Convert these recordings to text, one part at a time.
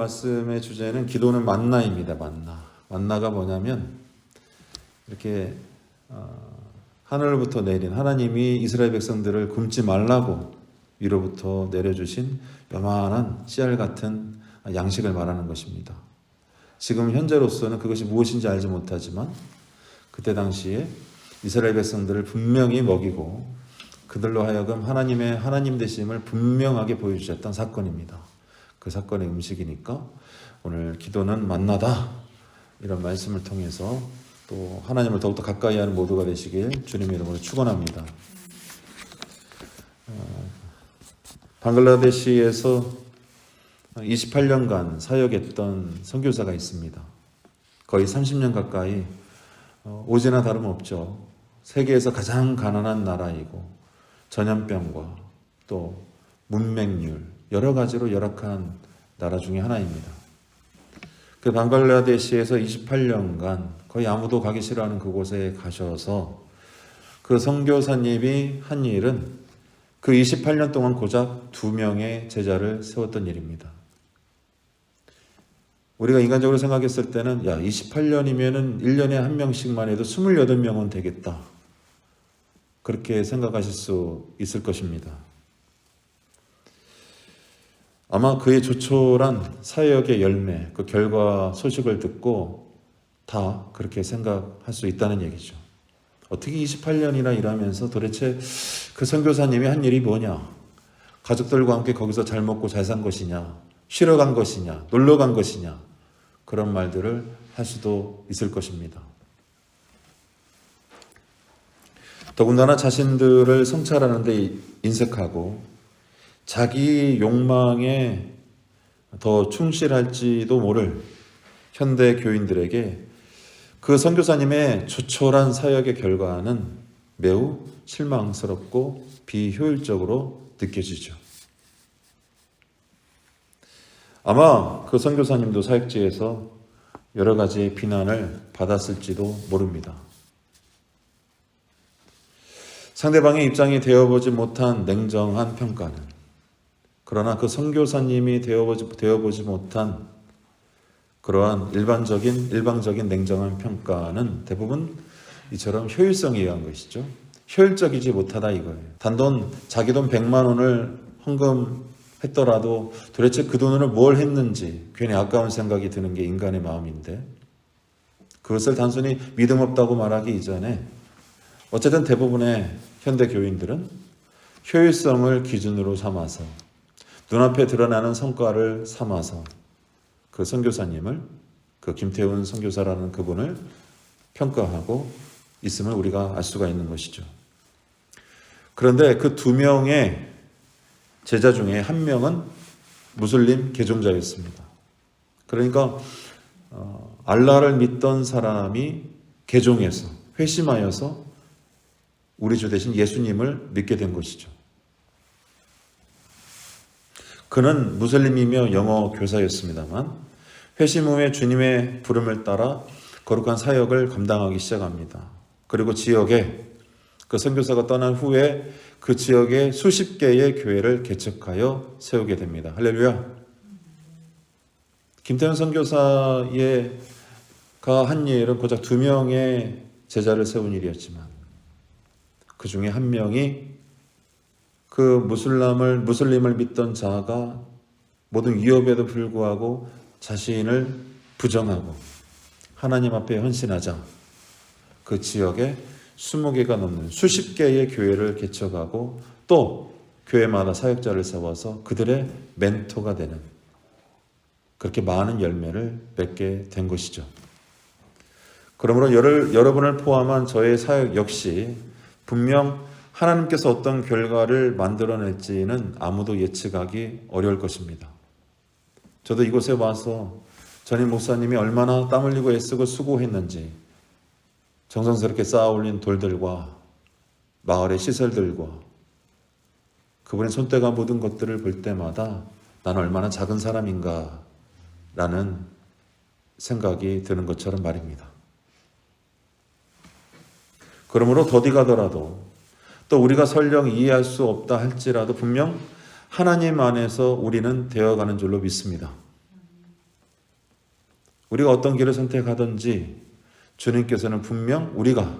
말씀의 주제는 기도는 만나입니다. 만나가 뭐냐면 이렇게 하늘부터 내린 하나님이 이스라엘 백성들을 굶지 말라고 위로부터 내려주신 요만한 씨알 같은 양식을 말하는 것입니다. 지금 현재로서는 그것이 무엇인지 알지 못하지만 그때 당시에 이스라엘 백성들을 분명히 먹이고 그들로 하여금 하나님의 하나님 되심을 분명하게 보여주셨던 사건입니다. 그 사건의 음식이니까 오늘 기도는 만나다 이런 말씀을 통해서 또 하나님을 더욱더 가까이 하는 모두가 되시길 주님의 이름으로 축원합니다. 방글라데시에서 28년간 사역했던 선교사가 있습니다. 거의 30년 가까이 오지나 다름없죠. 세계에서 가장 가난한 나라이고 전염병과 또 문맹률 여러 가지로 열악한 나라 중에 하나입니다. 그 방글라데시에서 28년간 거의 아무도 가기 싫어하는 그곳에 가셔서 그 선교사님이 한 일은 그 28년 동안 고작 2명의 제자를 세웠던 일입니다. 우리가 인간적으로 생각했을 때는 28년이면은 1년에 한 명씩만 해도 28명은 되겠다. 그렇게 생각하실 수 있을 것입니다. 아마 그의 조촐한 사역의 열매, 그 결과 소식을 듣고 다 그렇게 생각할 수 있다는 얘기죠. 어떻게 28년이나 일하면서 도대체 그 선교사님이 한 일이 뭐냐? 가족들과 함께 거기서 잘 먹고 잘 산 것이냐? 쉬러 간 것이냐? 놀러 간 것이냐? 그런 말들을 할 수도 있을 것입니다. 더군다나 자신들을 성찰하는 데 인색하고 자기 욕망에 더 충실할지도 모를 현대 교인들에게 그 선교사님의 조촐한 사역의 결과는 매우 실망스럽고 비효율적으로 느껴지죠. 아마 그 선교사님도 사역지에서 여러 가지 비난을 받았을지도 모릅니다. 상대방의 입장이 되어보지 못한 냉정한 평가는, 그러나 그 선교사님이 되어보지 못한 그러한 일방적인 냉정한 평가는 대부분 이처럼 효율성에 의한 것이죠. 효율적이지 못하다 이거예요. 단돈 자기 돈 100만 원을 헌금했더라도 도대체 그 돈으로 뭘 했는지 괜히 아까운 생각이 드는 게 인간의 마음인데, 그것을 단순히 믿음 없다고 말하기 이전에 어쨌든 대부분의 현대 교인들은 효율성을 기준으로 삼아서 눈앞에 드러나는 성과를 삼아서 그 선교사님을, 그 김태훈 선교사라는 그분을 평가하고 있음을 우리가 알 수가 있는 것이죠. 그런데 그 2명의 제자 중에 1명은 무슬림 개종자였습니다. 그러니까 알라를 믿던 사람이 개종해서 회심하여서 우리 주 대신 예수님을 믿게 된 것이죠. 그는 무슬림이며 영어 교사였습니다만 회심 후에 주님의 부름을 따라 거룩한 사역을 감당하기 시작합니다. 그리고 지역에 그 선교사가 떠난 후에 그 지역에 수십 개의 교회를 개척하여 세우게 됩니다. 할렐루야. 김태현 선교사가 한 일은 고작 2명의 제자를 세운 일이었지만 그 중에 1명이 그 무슬림을 믿던 자가 모든 위협에도 불구하고 자신을 부정하고 하나님 앞에 헌신하자 그 지역에 20개가 넘는 수십 개의 교회를 개척하고 또 교회마다 사역자를 세워서 그들의 멘토가 되는, 그렇게 많은 열매를 맺게 된 것이죠. 그러므로 여러분을 포함한 저의 사역 역시 분명 하나님께서 어떤 결과를 만들어낼지는 아무도 예측하기 어려울 것입니다. 저도 이곳에 와서 전임 목사님이 얼마나 땀 흘리고 애쓰고 수고했는지, 정성스럽게 쌓아 올린 돌들과 마을의 시설들과 그분의 손때가 묻은 것들을 볼 때마다 나는 얼마나 작은 사람인가 라는 생각이 드는 것처럼 말입니다. 그러므로 더디 가더라도 또 우리가 설령 이해할 수 없다 할지라도 분명 하나님 안에서 우리는 되어가는 줄로 믿습니다. 우리가 어떤 길을 선택하든지 주님께서는 분명 우리가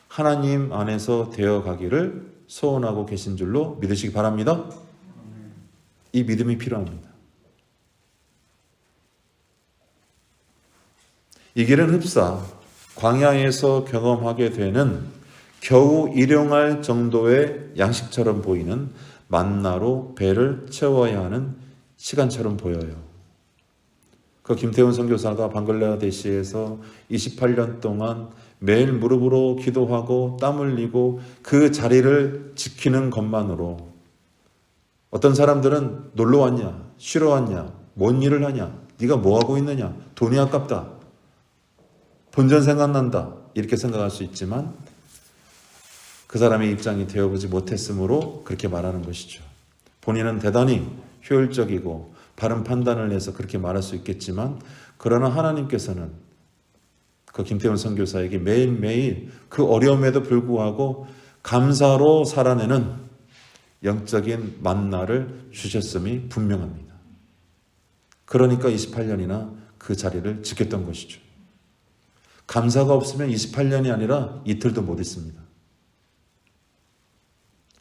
하나님 안에서 되어가기를 소원하고 계신 줄로 믿으시기 바랍니다. 이 믿음이 필요합니다. 이 길은 흡사 광야에서 경험하게 되는 겨우 일용할 정도의 양식처럼 보이는 만나로 배를 채워야 하는 시간처럼 보여요. 그 김태훈 선교사가 방글라데시에서 28년 동안 매일 무릎으로 기도하고 땀 흘리고 그 자리를 지키는 것만으로 어떤 사람들은 놀러 왔냐, 쉬러 왔냐, 뭔 일을 하냐, 네가 뭐 하고 있느냐, 돈이 아깝다, 본전 생각난다 이렇게 생각할 수 있지만 그 사람의 입장이 되어보지 못했으므로 그렇게 말하는 것이죠. 본인은 대단히 효율적이고 바른 판단을 해서 그렇게 말할 수 있겠지만 그러나 하나님께서는 그 김태훈 선교사에게 매일매일 그 어려움에도 불구하고 감사로 살아내는 영적인 만나를 주셨음이 분명합니다. 그러니까 28년이나 그 자리를 지켰던 것이죠. 감사가 없으면 28년이 아니라 이틀도 못 있습니다.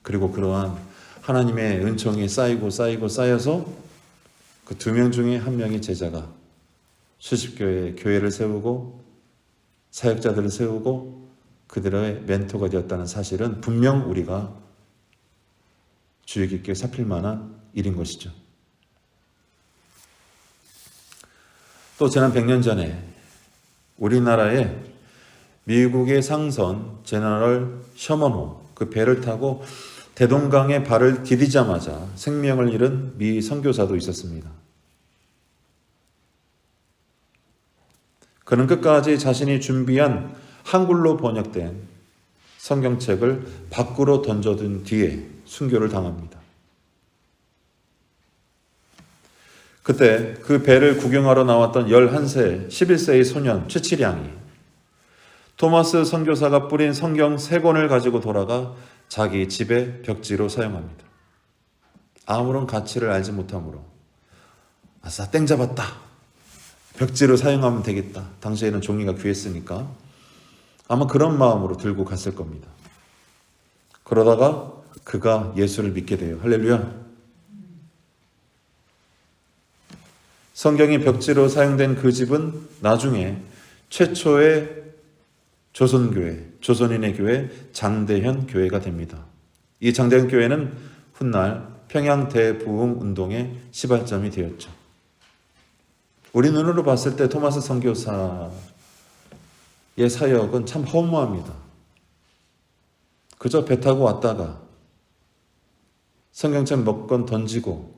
그리고 그러한 하나님의 은총이 쌓이고 쌓여서 그 2명 중에 1명의 제자가 수십교회 교회를 세우고 사역자들을 세우고 그들의 멘토가 되었다는 사실은 분명 우리가 주의 깊게 살필 만한 일인 것이죠. 또 지난 100년 전에 우리나라에 미국의 상선 제너럴 셔먼호 그 배를 타고 대동강에 발을 디디자마자 생명을 잃은 미 선교사도 있었습니다. 그는 끝까지 자신이 준비한 한글로 번역된 성경책을 밖으로 던져둔 뒤에 순교를 당합니다. 그때 그 배를 구경하러 나왔던 11세, 11세의 소년 최칠양이 토마스 선교사가 뿌린 성경 3권을 가지고 돌아가 자기 집의 벽지로 사용합니다. 아무런 가치를 알지 못하므로 아싸 땡 잡았다. 벽지로 사용하면 되겠다. 당시에는 종이가 귀했으니까 아마 그런 마음으로 들고 갔을 겁니다. 그러다가 그가 예수를 믿게 돼요. 할렐루야. 성경이 벽지로 사용된 그 집은 나중에 최초의 조선교회, 조선인의 교회 장대현 교회가 됩니다. 이 장대현 교회는 훗날 평양 대부흥 운동의 시발점이 되었죠. 우리 눈으로 봤을 때 토마스 선교사의 사역은 참 허무합니다. 그저 배 타고 왔다가 성경책 몇 권 던지고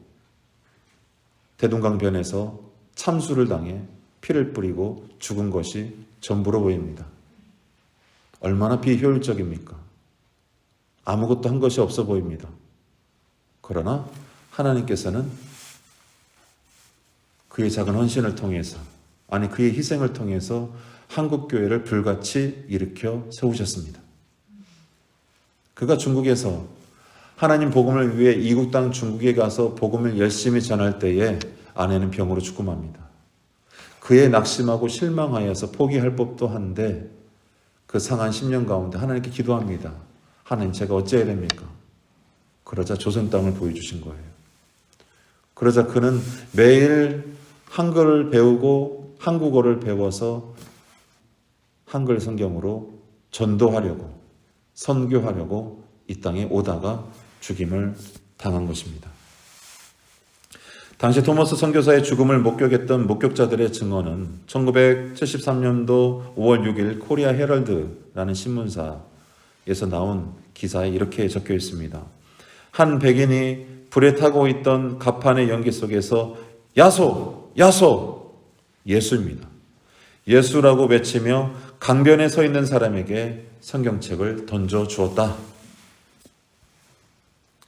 대동강변에서 참수를 당해 피를 뿌리고 죽은 것이 전부로 보입니다. 얼마나 비효율적입니까? 아무것도 한 것이 없어 보입니다. 그러나 하나님께서는 그의 작은 헌신을 통해서, 아니 그의 희생을 통해서 한국교회를 불같이 일으켜 세우셨습니다. 그가 중국에서 하나님 복음을 위해 이국 땅 중국에 가서 복음을 열심히 전할 때에 아내는 병으로 죽고 맙니다. 그의 낙심하고 실망하여서 포기할 법도 한데 그 상한 10년 가운데 하나님께 기도합니다. 하나님 제가 어찌해야 됩니까? 그러자 조선 땅을 보여주신 거예요. 그러자 그는 매일 한글을 배우고 한국어를 배워서 한글 성경으로 전도하려고 선교하려고 이 땅에 오다가 죽임을 당한 것입니다. 당시 토마스 선교사의 죽음을 목격했던 목격자들의 증언은 1973년도 5월 6일 코리아 헤럴드라는 신문사에서 나온 기사에 이렇게 적혀 있습니다. 한 백인이 불에 타고 있던 가판의 연기 속에서 야소! 야소! 예수입니다. 예수라고 외치며 강변에 서 있는 사람에게 성경책을 던져 주었다.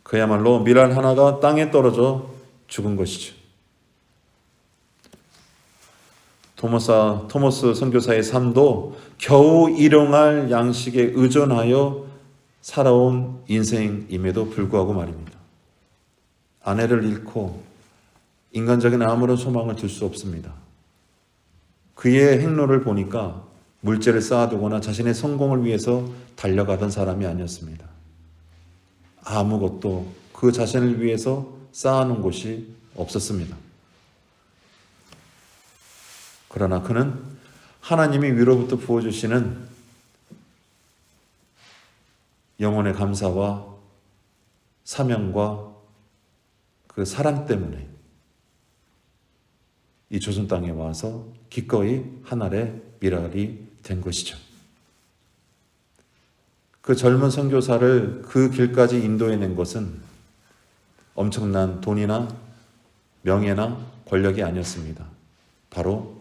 그야말로 밀알 하나가 땅에 떨어져 죽은 것이죠. 토마스 선교사의 삶도 겨우 일용할 양식에 의존하여 살아온 인생임에도 불구하고 말입니다. 아내를 잃고 인간적인 아무런 소망을 둘 수 없습니다. 그의 행로를 보니까 물질을 쌓아두거나 자신의 성공을 위해서 달려가던 사람이 아니었습니다. 아무것도 그 자신을 위해서 쌓아놓은 곳이 없었습니다. 그러나 그는 하나님이 위로부터 부어주시는 영혼의 감사와 사명과 그 사랑 때문에 이 조선 땅에 와서 기꺼이 하늘의 미랄이 된 것이죠. 그 젊은 선교사를 그 길까지 인도해낸 것은 엄청난 돈이나 명예나 권력이 아니었습니다. 바로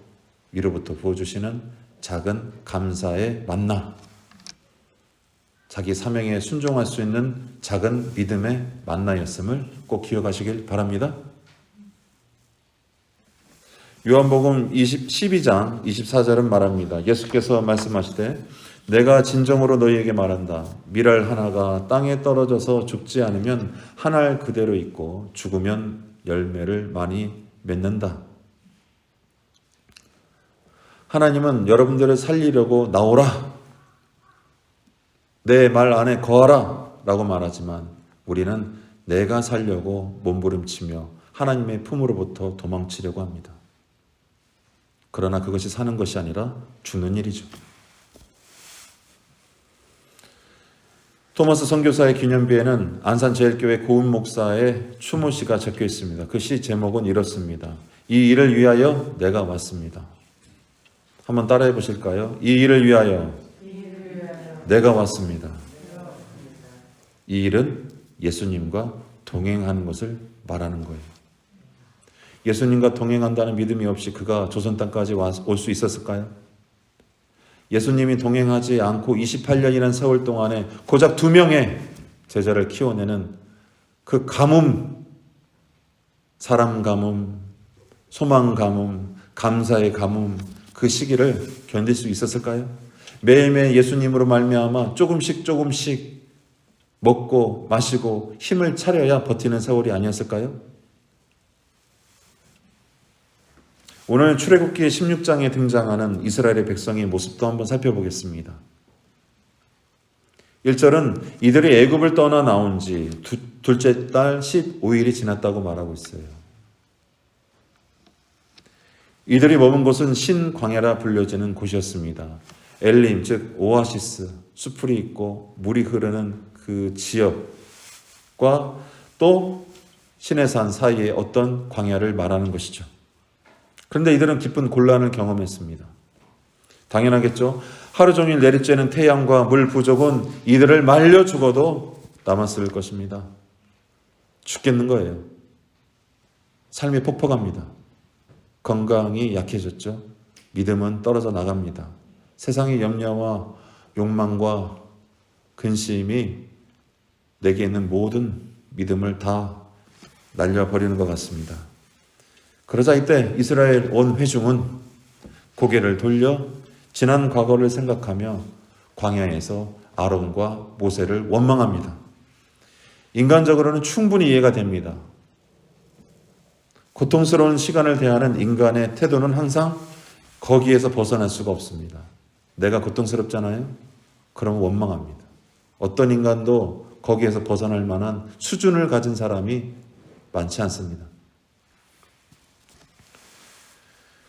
위로부터 부어주시는 작은 감사의 만나, 자기 사명에 순종할 수 있는 작은 믿음의 만나였음을 꼭 기억하시길 바랍니다. 요한복음 12장 24절은 말합니다. 예수께서 말씀하시되 내가 진정으로 너희에게 말한다. 밀알 하나가 땅에 떨어져서 죽지 않으면 한 알 그대로 있고 죽으면 열매를 많이 맺는다. 하나님은 여러분들을 살리려고 나오라, 내 말 안에 거하라 라고 말하지만 우리는 내가 살려고 몸부림치며 하나님의 품으로부터 도망치려고 합니다. 그러나 그것이 사는 것이 아니라 죽는 일이죠. 토마스 선교사의 기념비에는 안산제일교회 고은 목사의 추모시가 적혀 있습니다. 그 시 제목은 이렇습니다. 이 일을 위하여 내가 왔습니다. 한번 따라해 보실까요? 이 일을 위하여 내가 왔습니다. 이 일은 예수님과 동행하는 것을 말하는 거예요. 예수님과 동행한다는 믿음이 없이 그가 조선 땅까지 올 수 있었을까요? 예수님이 동행하지 않고 28년이라는 세월 동안에 고작 2명의 제자를 키워내는 그 가뭄, 사람 가뭄, 소망 가뭄, 감사의 가뭄, 그 시기를 견딜 수 있었을까요? 매일매일 예수님으로 말미암아 조금씩 먹고 마시고 힘을 차려야 버티는 세월이 아니었을까요? 오늘 출애굽기 16장에 등장하는 이스라엘의 백성의 모습도 한번 살펴보겠습니다. 1절은 이들이 애굽을 떠나 나온 지 둘째 달 15일이 지났다고 말하고 있어요. 이들이 머문 곳은 신광야라 불려지는 곳이었습니다. 엘림, 즉 오아시스, 수풀이 있고 물이 흐르는 그 지역과 또 시내산 사이에 어떤 광야를 말하는 것이죠. 그런데 이들은 깊은 곤란을 경험했습니다. 당연하겠죠. 하루 종일 내리쬐는 태양과 물 부족은 이들을 말려 죽어도 남았을 것입니다. 죽겠는 거예요. 삶이 폭폭합니다. 건강이 약해졌죠. 믿음은 떨어져 나갑니다. 세상의 염려와 욕망과 근심이 내게 있는 모든 믿음을 다 날려버리는 것 같습니다. 그러자 이때 이스라엘 온 회중은 고개를 돌려 지난 과거를 생각하며 광야에서 아론과 모세를 원망합니다. 인간적으로는 충분히 이해가 됩니다. 고통스러운 시간을 대하는 인간의 태도는 항상 거기에서 벗어날 수가 없습니다. 내가 고통스럽잖아요? 그럼 원망합니다. 어떤 인간도 거기에서 벗어날 만한 수준을 가진 사람이 많지 않습니다.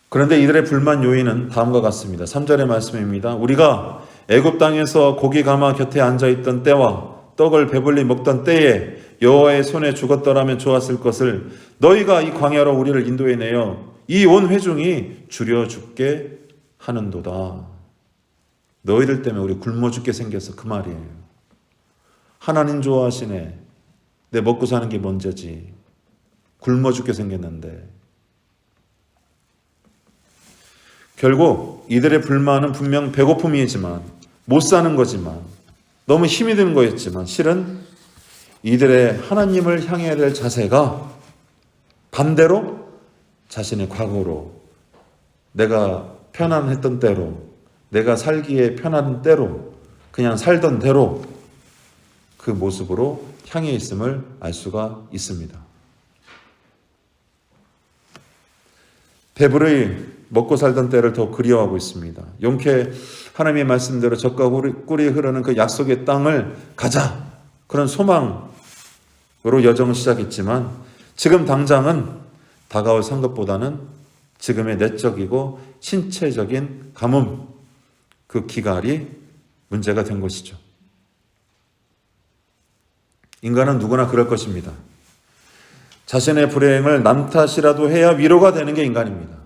그런데 이들의 불만 요인은 다음과 같습니다. 3절의 말씀입니다. 우리가 애굽 땅에서 고기 가마 곁에 앉아있던 때와 떡을 배불리 먹던 때에 여호와의 손에 죽었더라면 좋았을 것을 너희가 이 광야로 우리를 인도해내어 이 온 회중이 줄여 죽게 하는도다. 너희들 때문에 우리 굶어 죽게 생겨서 그 말이에요. 하나님 좋아하시네. 내 먹고 사는 게 먼저지. 굶어 죽게 생겼는데. 결국 이들의 불만은 분명 배고픔이지만 못 사는 거지만 너무 힘이 드는 거였지만 실은 이들의 하나님을 향해야 될 자세가 반대로 자신의 과거로 내가 편안했던 때로 내가 살기에 편한 때로 그냥 살던 대로 그 모습으로 향해 있음을 알 수가 있습니다. 배불리 먹고 살던 때를 더 그리워하고 있습니다. 용케 하나님의 말씀대로 젖과 꿀이 흐르는 그 약속의 땅을 가자. 그런 소망으로 여정을 시작했지만 지금 당장은 다가올 상급보다는 지금의 내적이고 신체적인 가뭄, 그 기갈이 문제가 된 것이죠. 인간은 누구나 그럴 것입니다. 자신의 불행을 남 탓이라도 해야 위로가 되는 게 인간입니다.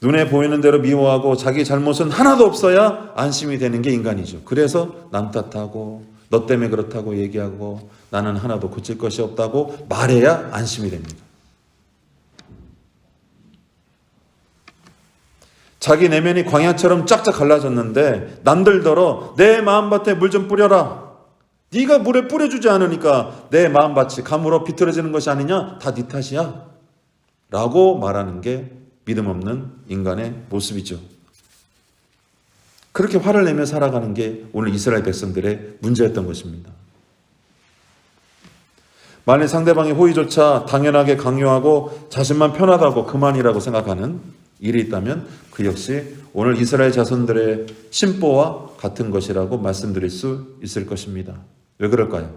눈에 보이는 대로 미워하고 자기 잘못은 하나도 없어야 안심이 되는 게 인간이죠. 그래서 남 탓하고 너 때문에 그렇다고 얘기하고 나는 하나도 고칠 것이 없다고 말해야 안심이 됩니다. 자기 내면이 광야처럼 쫙쫙 갈라졌는데 남들더러 내 마음밭에 물 좀 뿌려라. 네가 물에 뿌려주지 않으니까 내 마음밭이 가물어 비틀어지는 것이 아니냐? 다 네 탓이야. 라고 말하는 게 믿음 없는 인간의 모습이죠. 그렇게 화를 내며 살아가는 게 오늘 이스라엘 백성들의 문제였던 것입니다. 만일 상대방의 호의조차 당연하게 강요하고 자신만 편하다고 그만이라고 생각하는 일이 있다면 그 역시 오늘 이스라엘 자손들의 심보와 같은 것이라고 말씀드릴 수 있을 것입니다. 왜 그럴까요?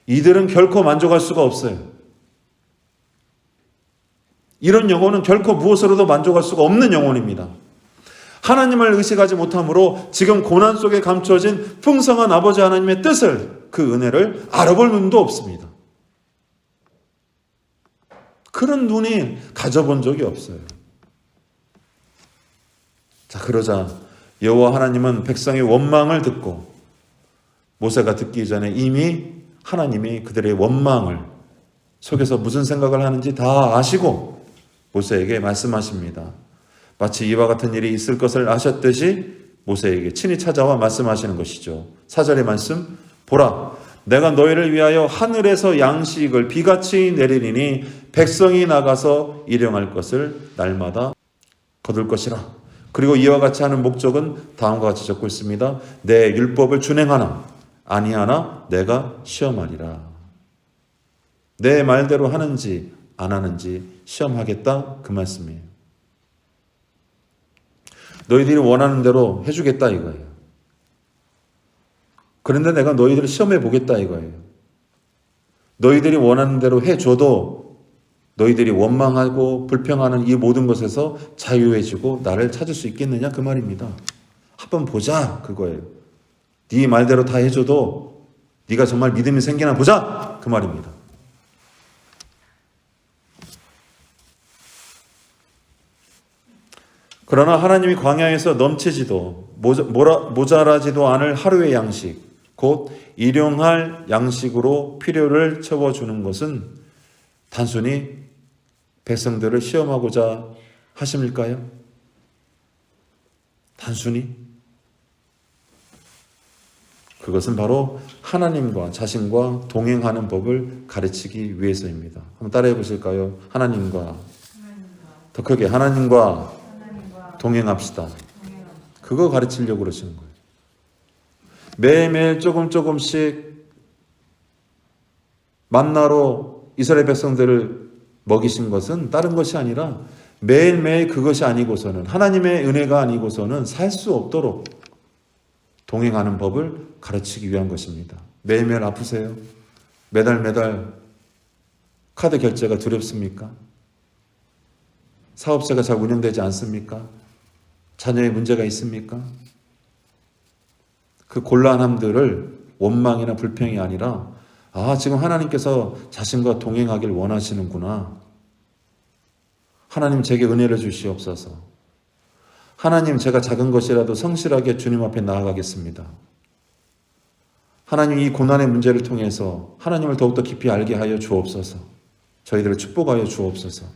이들은 결코 만족할 수가 없어요. 이런 영혼은 결코 무엇으로도 만족할 수가 없는 영혼입니다. 하나님을 의식하지 못함으로 지금 고난 속에 감춰진 풍성한 아버지 하나님의 뜻을, 그 은혜를 알아볼 눈도 없습니다. 그런 눈이 가져본 적이 없어요. 자, 그러자 여호와 하나님은 백성의 원망을 듣고 모세가 듣기 전에 이미 하나님이 그들의 원망을 속에서 무슨 생각을 하는지 다 아시고 모세에게 말씀하십니다. 마치 이와 같은 일이 있을 것을 아셨듯이 모세에게 친히 찾아와 말씀하시는 것이죠. 4절의 말씀, 보라, 내가 너희를 위하여 하늘에서 양식을 비같이 내리리니 백성이 나가서 일용할 것을 날마다 거둘 것이라. 그리고 이와 같이 하는 목적은 다음과 같이 적고 있습니다. 내 율법을 준행하나 아니하나 내가 시험하리라. 내 말대로 하는지 안 하는지 시험하겠다, 그 말씀이에요. 너희들이 원하는 대로 해주겠다 이거예요. 그런데 내가 너희들을 시험해 보겠다 이거예요. 너희들이 원하는 대로 해줘도 너희들이 원망하고 불평하는 이 모든 것에서 자유해지고 나를 찾을 수 있겠느냐, 그 말입니다. 한번 보자, 그거예요. 네 말대로 다 해줘도 네가 정말 믿음이 생기나 보자, 그 말입니다. 그러나 하나님이 광야에서 넘치지도 모자라지도 않을 하루의 양식, 곧 일용할 양식으로 필요를 채워주는 것은 단순히 백성들을 시험하고자 하심일까요? 단순히? 그것은 바로 하나님과 자신과 동행하는 법을 가르치기 위해서입니다. 한번 따라해 보실까요? 더 크게 하나님과 동행합시다. 그거 가르치려고 그러시는 거예요. 매일매일 조금씩 만나로 이스라엘 백성들을 먹이신 것은 다른 것이 아니라 매일매일 그것이 아니고서는, 하나님의 은혜가 아니고서는 살 수 없도록 동행하는 법을 가르치기 위한 것입니다. 매일매일 아프세요? 매달 카드 결제가 두렵습니까? 사업자가 잘 운영되지 않습니까? 자녀의 문제가 있습니까? 그 곤란함들을 원망이나 불평이 아니라, 지금 하나님께서 자신과 동행하길 원하시는구나. 하나님 제게 은혜를 주시옵소서. 하나님 제가 작은 것이라도 성실하게 주님 앞에 나아가겠습니다. 하나님 이 고난의 문제를 통해서 하나님을 더욱더 깊이 알게 하여 주옵소서. 저희들을 축복하여 주옵소서.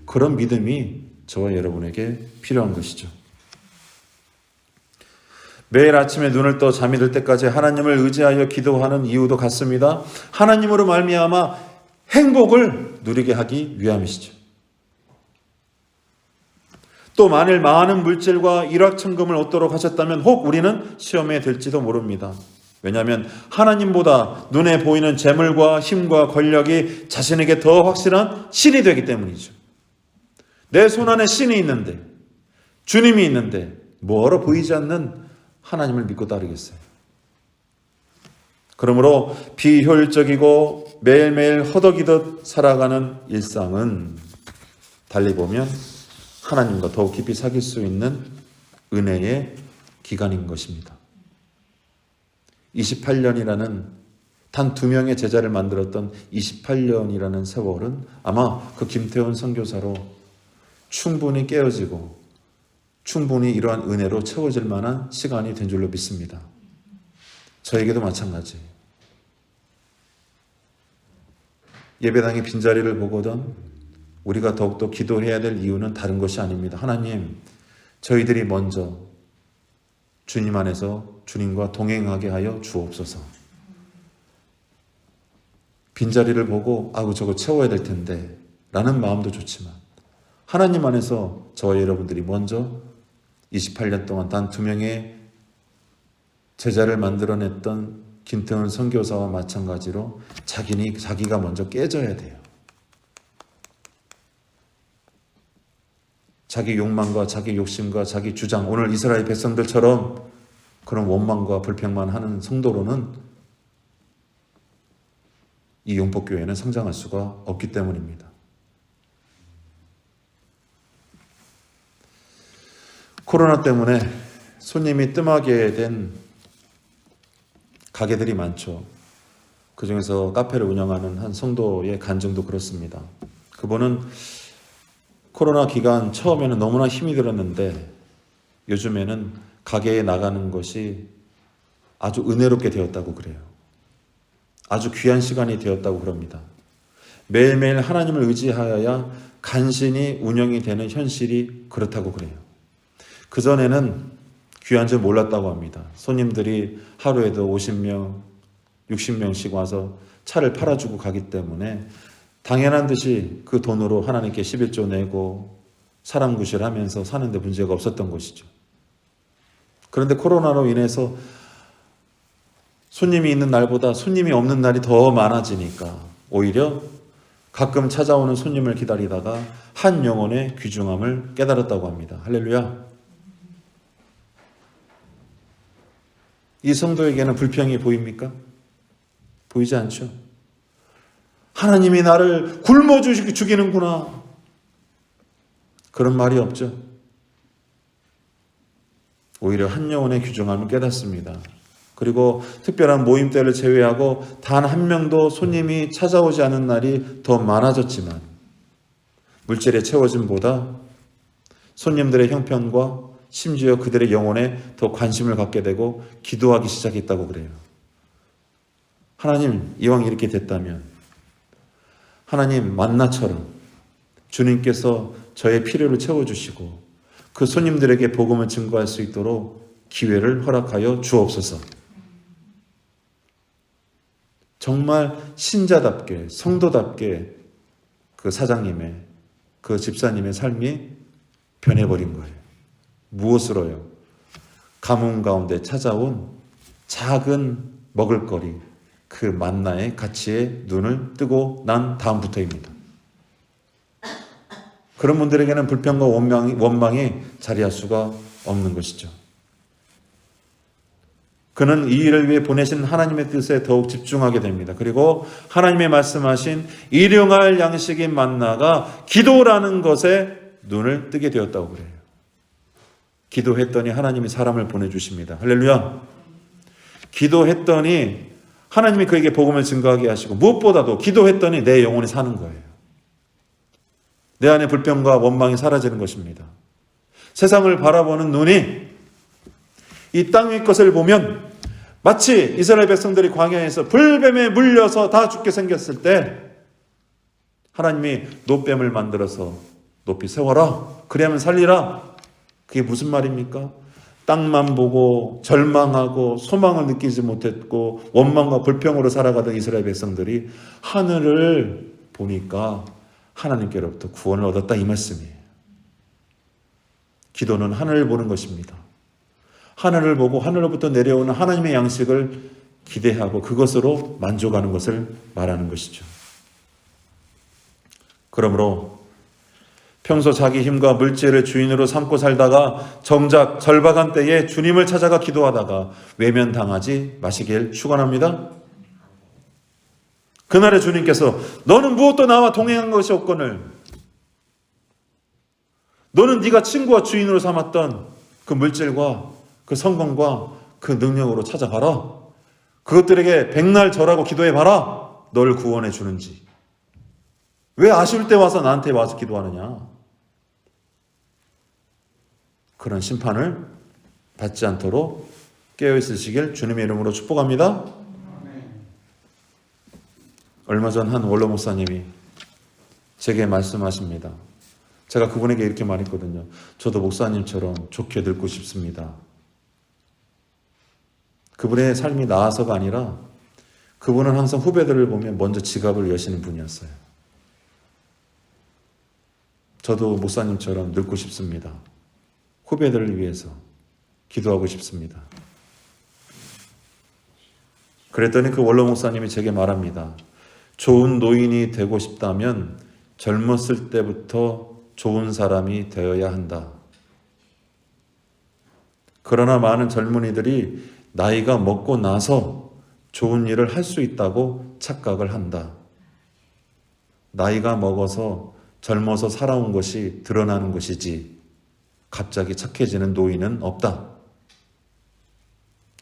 그런 믿음이 저와 여러분에게 필요한 것이죠. 매일 아침에 눈을 떠 잠이 들 때까지 하나님을 의지하여 기도하는 이유도 같습니다. 하나님으로 말미암아 행복을 누리게 하기 위함이시죠. 또 만일 많은 물질과 일확천금을 얻도록 하셨다면 혹 우리는 시험에 들지도 모릅니다. 왜냐하면 하나님보다 눈에 보이는 재물과 힘과 권력이 자신에게 더 확실한 신이 되기 때문이죠. 내 손안에 신이 있는데, 주님이 있는데 뭐하러 보이지 않는 하나님을 믿고 따르겠어요? 그러므로 비효율적이고 매일매일 허덕이듯 살아가는 일상은 달리 보면 하나님과 더욱 깊이 사귈 수 있는 은혜의 기간인 것입니다. 28년이라는 단 2명의 제자를 만들었던 28년이라는 세월은 아마 그 김태훈 선교사로 충분히 깨어지고 충분히 이러한 은혜로 채워질 만한 시간이 된 줄로 믿습니다. 저에게도 마찬가지. 예배당의 빈자리를 보거든 우리가 더욱더 기도해야 될 이유는 다른 것이 아닙니다. 하나님, 저희들이 먼저 주님 안에서 주님과 동행하게 하여 주옵소서. 빈자리를 보고 저거 채워야 될 텐데 라는 마음도 좋지만 하나님 안에서 저와 여러분들이 먼저 28년 동안 단 2명의 제자를 만들어냈던 김태훈 선교사와 마찬가지로 자기가 먼저 깨져야 돼요. 자기 욕망과 자기 욕심과 자기 주장, 오늘 이스라엘 백성들처럼 그런 원망과 불평만 하는 성도로는 이 용복교회는 성장할 수가 없기 때문입니다. 코로나 때문에 손님이 뜸하게 된 가게들이 많죠. 그 중에서 카페를 운영하는 한 성도의 간증도 그렇습니다. 그분은 코로나 기간 처음에는 너무나 힘이 들었는데 요즘에는 가게에 나가는 것이 아주 은혜롭게 되었다고 그래요. 아주 귀한 시간이 되었다고 그럽니다. 매일매일 하나님을 의지하여야 간신히 운영이 되는 현실이 그렇다고 그래요. 그전에는 귀한 줄 몰랐다고 합니다. 손님들이 하루에도 50명, 60명씩 와서 차를 팔아주고 가기 때문에 당연한 듯이 그 돈으로 하나님께 11조 내고 사람 구실하면서 사는데 문제가 없었던 것이죠. 그런데 코로나로 인해서 손님이 있는 날보다 손님이 없는 날이 더 많아지니까 오히려 가끔 찾아오는 손님을 기다리다가 한 영혼의 귀중함을 깨달았다고 합니다. 할렐루야. 이 성도에게는 불평이 보입니까? 보이지 않죠? 하나님이 나를 굶어 죽이는구나. 그런 말이 없죠. 오히려 한 영혼의 귀중함을 깨닫습니다. 그리고 특별한 모임 때를 제외하고 단 한 명도 손님이 찾아오지 않은 날이 더 많아졌지만 물질의 채워짐보다 손님들의 형편과 심지어 그들의 영혼에 더 관심을 갖게 되고 기도하기 시작했다고 그래요. 하나님, 이왕 이렇게 됐다면 하나님 만나처럼 주님께서 저의 필요를 채워주시고 그 손님들에게 복음을 증거할 수 있도록 기회를 허락하여 주옵소서. 정말 신자답게 성도답게 그 사장님의 그 집사님의 삶이 변해버린 거예요. 무엇으로요? 가뭄 가운데 찾아온 작은 먹을거리, 그 만나의 가치에 눈을 뜨고 난 다음부터입니다. 그런 분들에게는 불평과 원망이 자리할 수가 없는 것이죠. 그는 이 일을 위해 보내신 하나님의 뜻에 더욱 집중하게 됩니다. 그리고 하나님의 말씀하신 일용할 양식인 만나가 기도라는 것에 눈을 뜨게 되었다고 그래요. 기도했더니 하나님이 사람을 보내주십니다. 할렐루야. 기도했더니 하나님이 그에게 복음을 증거하게 하시고 무엇보다도 기도했더니 내 영혼이 사는 거예요. 내 안에 불평과 원망이 사라지는 것입니다. 세상을 바라보는 눈이 이 땅 위 것을 보면 마치 이스라엘 백성들이 광야에서 불뱀에 물려서 다 죽게 생겼을 때 하나님이 노뱀을 만들어서 높이 세워라. 그래야만 살리라. 그게 무슨 말입니까? 땅만 보고 절망하고 소망을 느끼지 못했고 원망과 불평으로 살아가던 이스라엘 백성들이 하늘을 보니까 하나님께로부터 구원을 얻었다, 이 말씀이에요. 기도는 하늘을 보는 것입니다. 하늘을 보고 하늘로부터 내려오는 하나님의 양식을 기대하고 그것으로 만족하는 것을 말하는 것이죠. 그러므로 평소 자기 힘과 물질을 주인으로 삼고 살다가 정작 절박한 때에 주님을 찾아가 기도하다가 외면당하지 마시길 축원합니다. 그날에 주님께서 너는 무엇도 나와 동행한 것이 없거늘 너는 네가 친구와 주인으로 삼았던 그 물질과 그 성공과 그 능력으로 찾아가라. 그것들에게 백날 절하고 기도해봐라. 널 구원해 주는지. 왜 아쉬울 때 와서 나한테 와서 기도하느냐. 그런 심판을 받지 않도록 깨어있으시길 주님의 이름으로 축복합니다. 얼마 전 한 원로 목사님이 제게 말씀하십니다. 제가 그분에게 이렇게 말했거든요. 저도 목사님처럼 좋게 늙고 싶습니다. 그분의 삶이 나아서가 아니라 그분은 항상 후배들을 보면 먼저 지갑을 여시는 분이었어요. 저도 목사님처럼 늙고 싶습니다. 후배들을 위해서 기도하고 싶습니다. 그랬더니 그 원로 목사님이 제게 말합니다. 좋은 노인이 되고 싶다면 젊었을 때부터 좋은 사람이 되어야 한다. 그러나 많은 젊은이들이 나이가 먹고 나서 좋은 일을 할 수 있다고 착각을 한다. 나이가 먹어서 젊어서 살아온 것이 드러나는 것이지 갑자기 착해지는 노인은 없다.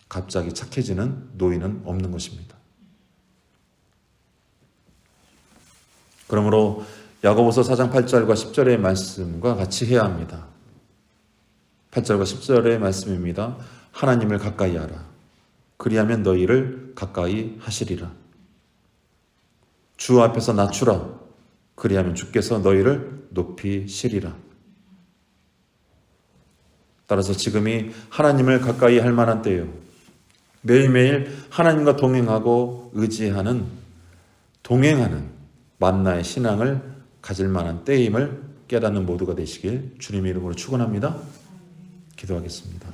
갑자기 착해지는 노인은 없는 것입니다. 그러므로 야고보서 4장 8절과 10절의 말씀과 같이 해야 합니다. 8절과 10절의 말씀입니다. 하나님을 가까이 하라. 그리하면 너희를 가까이 하시리라. 주 앞에서 낮추라. 그리하면 주께서 너희를 높이시리라. 따라서 지금이 하나님을 가까이 할 만한 때예요. 매일매일 하나님과 동행하고 의지하는, 동행하는 만나의 신앙을 가질 만한 때임을 깨닫는 모두가 되시길 주님의 이름으로 축원합니다. 기도하겠습니다.